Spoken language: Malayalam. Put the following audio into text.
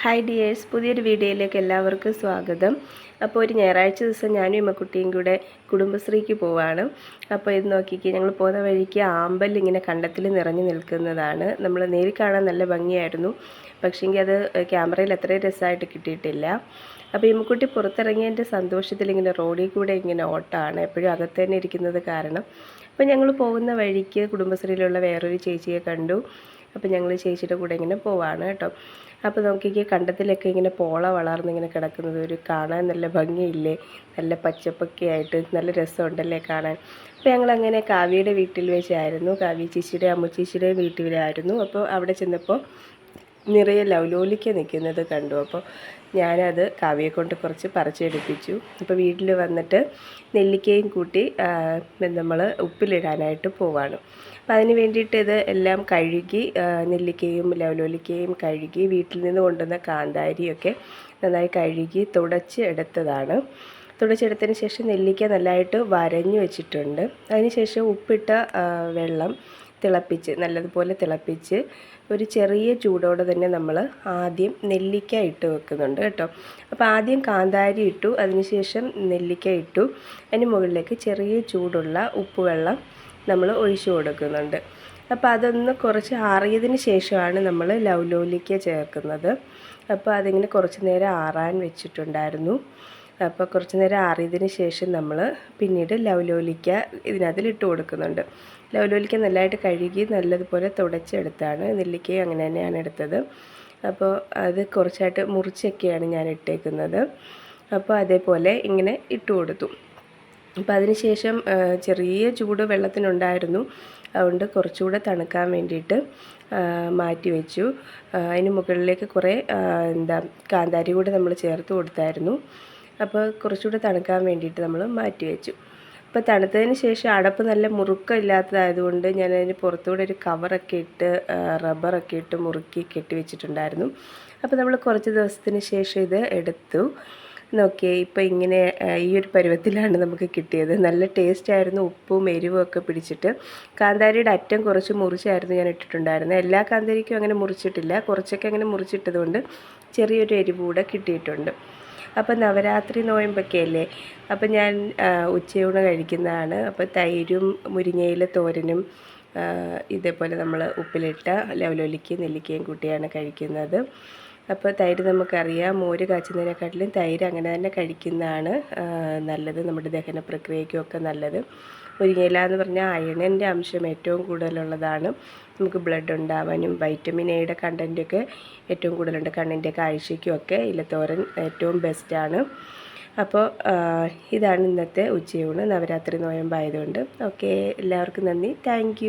ഹായ് ഡിയേഴ്സ്, പുതിയൊരു വീഡിയോയിലേക്ക് എല്ലാവർക്കും സ്വാഗതം. അപ്പോൾ ഒരു ഞായറാഴ്ച ദിവസം ഞാനും ഇമ്മക്കുട്ടിയും കൂടെ കുടുംബശ്രീക്ക് പോവാണ്. അപ്പോൾ ഇത് നോക്കിക്കേ, ഞങ്ങൾ പോകുന്ന വഴിക്ക് ആമ്പൽ ഇങ്ങനെ കണ്ടത്തിൽ നിറഞ്ഞു നിൽക്കുന്നതാണ്. നമ്മൾ നേരിൽ കാണാൻ നല്ല ഭംഗിയായിരുന്നു, പക്ഷേങ്കിൽ അത് ക്യാമറയിൽ അത്രയും രസമായിട്ട് കിട്ടിയിട്ടില്ല. അപ്പോൾ ഇമ്മക്കുട്ടി പുറത്തിറങ്ങിയതിൻ്റെ സന്തോഷത്തിൽ ഇങ്ങനെ റോഡിൽ കൂടെ ഇങ്ങനെ ഓട്ടമാണ്, എപ്പോഴും അകത്ത് തന്നെ ഇരിക്കുന്നത് കാരണം. അപ്പോൾ ഞങ്ങൾ പോകുന്ന വഴിക്ക് കുടുംബശ്രീയിലുള്ള വേറൊരു ചേച്ചിയെ കണ്ടു. അപ്പോൾ ഞങ്ങൾ ചേച്ചിയുടെ കൂടെ ഇങ്ങനെ പോവാണ് കേട്ടോ. അപ്പോൾ നോക്കിക്കേ, കണ്ടത്തിലൊക്കെ ഇങ്ങനെ പോള വളർന്നിങ്ങനെ കിടക്കുന്നത് ഒരു കാണാൻ നല്ല ഭംഗിയില്ലേ, നല്ല പച്ചപ്പൊക്കെ ആയിട്ട് നല്ല രസമുണ്ടല്ലേ കാണാൻ. അപ്പോൾ ഞങ്ങളങ്ങനെ കാവ്യയുടെ വീട്ടിൽ വെച്ചായിരുന്നു, കാവ്യ ചേച്ചിയുടെ അമ്മു ചേച്ചിയുടെയും വീട്ടിലായിരുന്നു. അപ്പോൾ അവിടെ ചെന്നപ്പോൾ നിറയെ ലവലോലിക്ക നിൽക്കുന്നത് കണ്ടു. അപ്പോൾ ഞാനത് കാവ്യയെ കൊണ്ട് കുറച്ച് പറിച്ചെടുപ്പിച്ചു. അപ്പോൾ വീട്ടിൽ വന്നിട്ട് നെല്ലിക്കയും കൂട്ടി നമ്മൾ ഉപ്പിലിടാനായിട്ട് പോവാണ്. അപ്പോൾ അതിന് വേണ്ടിയിട്ട് ഇത് എല്ലാം കഴുകി, നെല്ലിക്കയും ലവലോലിക്കയും കഴുകി വീട്ടിൽ നിന്ന് കൊണ്ടുവന്ന കാന്താരിയൊക്കെ നന്നായി കഴുകി തുടച്ച് എടുത്തതാണ്. തുടച്ചെടുത്തതിന് ശേഷം നെല്ലിക്ക നല്ലതായിട്ട് വരഞ്ഞു വെച്ചിട്ടുണ്ട്. അതിന് ശേഷം ഉപ്പിട്ട വെള്ളം തിളപ്പിച്ച് നല്ലതുപോലെ തിളപ്പിച്ച് ഒരു ചെറിയ ചൂടോടെ തന്നെ നമ്മൾ ആദ്യം നെല്ലിക്ക ഇട്ട് വെക്കുന്നുണ്ട് കേട്ടോ. അപ്പോൾ ആദ്യം കാന്താരി ഇട്ടു, അതിനുശേഷം നെല്ലിക്ക ഇട്ടു, അതിന് മുകളിലേക്ക് ചെറിയ ചൂടുള്ള ഉപ്പുവെള്ളം നമ്മൾ ഒഴിച്ചു കൊടുക്കുന്നുണ്ട്. അപ്പോൾ അതൊന്ന് കുറച്ച് ആറിയതിന് ശേഷമാണ് നമ്മൾ ലവലോലിക്ക ചേർക്കുന്നത്. അപ്പോൾ അതിങ്ങനെ കുറച്ച് നേരം ആറാൻ വെച്ചിട്ടുണ്ടായിരുന്നു. അപ്പോൾ കുറച്ച് നേരം ആറിയതിന് ശേഷം നമ്മൾ പിന്നീട് ലവലോലിക്ക ഇതിനകത്തിലിട്ട് കൊടുക്കുന്നുണ്ട്. ലവലോലിക്ക നല്ലതായിട്ട് കഴുകി നല്ലതുപോലെ തുടച്ചെടുത്താണ്. നെല്ലിക്കയും അങ്ങനെ തന്നെയാണ് എടുത്തത്. അപ്പോൾ അത് കുറച്ചായിട്ട് മുറിച്ചൊക്കെയാണ് ഞാൻ ഇട്ടേക്കുന്നത്. അപ്പോൾ അതേപോലെ ഇങ്ങനെ ഇട്ട് കൊടുത്തു. അപ്പോൾ അതിന് ശേഷം ചെറിയ ചൂട് വെള്ളത്തിനുണ്ടായിരുന്നു, അതുകൊണ്ട് കുറച്ചുകൂടെ തണുക്കാൻ വേണ്ടിയിട്ട് മാറ്റി വെച്ചു. അതിന് മുകളിലേക്ക് കുറേ കാന്താരി കൂടെ നമ്മൾ ചേർത്ത് കൊടുത്തായിരുന്നു. അപ്പോൾ കുറച്ചുകൂടെ തണുക്കാൻ വേണ്ടിയിട്ട് നമ്മൾ മാറ്റി വെച്ചു. അപ്പോൾ തണുത്തതിന് ശേഷം അടപ്പ് നല്ല മുറുക്കമില്ലാത്തതായതുകൊണ്ട് ഞാനതിന് പുറത്തുകൂടെ ഒരു കവറൊക്കെ ഇട്ട് റബ്ബറൊക്കെ ഇട്ട് മുറുക്കി കെട്ടി വെച്ചിട്ടുണ്ടായിരുന്നു. അപ്പോൾ നമ്മൾ കുറച്ച് ദിവസത്തിന് ശേഷം ഇത് എടുത്തു. നോക്കിയേ, ഇപ്പോൾ ഇങ്ങനെ ഈ ഒരു പരുവത്തിലാണ് നമുക്ക് കിട്ടിയത്. നല്ല ടേസ്റ്റായിരുന്നു, ഉപ്പും എരിവും ഒക്കെ പിടിച്ചിട്ട്. കാന്താരിയുടെ അറ്റം കുറച്ച് മുറിച്ചായിരുന്നു ഞാൻ ഇട്ടിട്ടുണ്ടായിരുന്നത്. എല്ലാ കാന്താരിക്കും അങ്ങനെ മുറിച്ചിട്ടില്ല, കുറച്ചൊക്കെ അങ്ങനെ മുറിച്ചിട്ടതുകൊണ്ട് ചെറിയൊരു എരിവ് കൂടെ കിട്ടിയിട്ടുണ്ട്. അപ്പോൾ നവരാത്രി നോയമ്പൊക്കെ അല്ലേ, അപ്പോൾ ഞാൻ ഉച്ചയൂണ് കഴിക്കുന്നതാണ്. അപ്പോൾ തൈരും മുരിങ്ങയില തോരനും ഇതേപോലെ നമ്മൾ ഉപ്പിലിട്ട ലവലോലിക്കയും നെല്ലിക്കയും കൂട്ടിയാണ് കഴിക്കുന്നത്. അപ്പോൾ തൈര് നമുക്കറിയാം, മോര് കാച്ചുന്നതിനെക്കാട്ടിലും തൈര് അങ്ങനെ തന്നെ കഴിക്കുന്നതാണ് നല്ലത്, നമ്മുടെ ദഹന പ്രക്രിയയ്ക്കുമൊക്കെ നല്ലത്. മുരിങ്ങയില എന്ന് പറഞ്ഞാൽ അയണിൻ്റെ അംശം ഏറ്റവും കൂടുതലുള്ളതാണ്. നമുക്ക് ബ്ലഡ് ഉണ്ടാവാനും വൈറ്റമിൻ എയുടെ കണ്ടൻറ്റൊക്കെ ഏറ്റവും കൂടുതലുണ്ട്. കണ്ണിൻ്റെ കാഴ്ചയ്ക്കും ഒക്കെ ഇലത്തോരൻ ഏറ്റവും ബെസ്റ്റാണ്. അപ്പോൾ ഇതാണ് ഇന്നത്തെ ഉച്ചയൂണ്, നവരാത്രി നോയമ്പായതുകൊണ്ട്. ഓക്കെ, എല്ലാവർക്കും നന്ദി, താങ്ക്